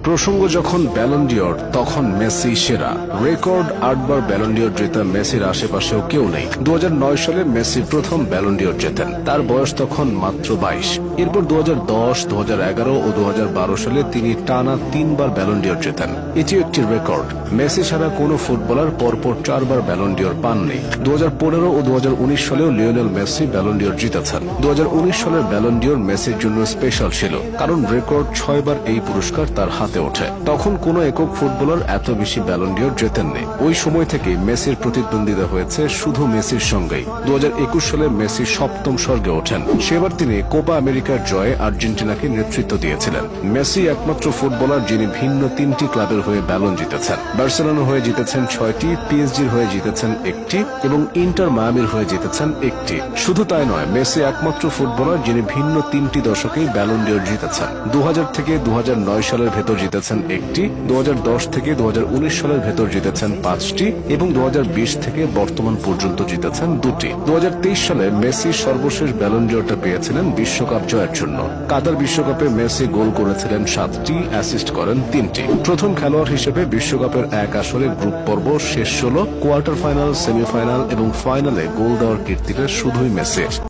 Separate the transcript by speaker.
Speaker 1: প্রসঙ্গ যখন Ballon d'Or তখন মেসি সেরা। রেকর্ড 8 বার ব্যালন ডিওর জেতা মেসির আশেপাশেও কেউ নেই। 2009 সালে মেসি প্রথম ব্যালন ডিওর জেতেন, তার বয়স তখন মাত্র 22। এরপর 2010, 2011 ও 2012 সালে তিনি টানা 3 বার ব্যালন ডিওর জেতেন। এটিও একটি রেকর্ড। মেসি ছাড়া কোনো ফুটবলার পরপর 4 বার ব্যালন ডিওর পাননি। 2015 ও 2019 সালেও লিওনেল মেসি ব্যালন ডিওর জিতেছেন। 2019 সালের ব্যালন ডিওর মেসির জন্য স্পেশাল ছিল, কারণ রেকর্ড 6 বার এই পুরস্কার তার হাতে ওঠে। তখন কোনো একক ফুটবলার এত বেশি ব্যালন ডিওর জেতেননি। ওই সময় থেকে মেসির প্রতিদ্বন্দ্বিতা হয়েছে শুধু মেসির সঙ্গেই। 2021 সালে মেসি সপ্তম স্বর্গে ওঠেন। সেবার তিনি কোপা আমেরিকার জয়ে আর্জেন্টিনাকে নেতৃত্ব দিয়েছিলেন। মেসি একমাত্র ফুটবলার যিনি ভিন্ন 3টি ক্লাবের হয়ে ব্যালন জিতেছেন। বার্সেলোনার হয়ে জিতেছেন 6টি, পিএসজির হয়ে জিতেছেন 1টি এবং ইন্টার মায়ামির হয়ে জিতেছেন 1টি। শুধু তাই নয়, মেসি একমাত্র ফুটবলার যিনি ভিন্ন 3টি দশকেই ব্যালন ডিওর জিতেছেন। 2000 থেকে 2009 সালের ভেতর জিতেছেন 1টি, 2010 থেকে 2019 সালের ভেতর জিতেছেন 5টি এবং 2020 থেকে বর্তমান পর্যন্ত জিতেছেন 2টি। 2023 সালে মেসি সর্বশেষ ব্যালন ডিওরটা পেয়েছিলেন বিশ্বকাপ জয়ের জন্য। কাতার বিশ্বকাপে মেসি গোল করেছিলেন 7টি, অ্যাসিস্ট করেন 3টি। প্রথম খেলোয়াড় হিসেবে বিশ্বকাপের এক আসরে গ্রুপ পর্ব, শেষ 16, কোয়ার্টার ফাইনাল, সেমিফাইনাল এবং ফাইনালে গোল দেওয়ার কীর্তিটা শুধুই মেসির।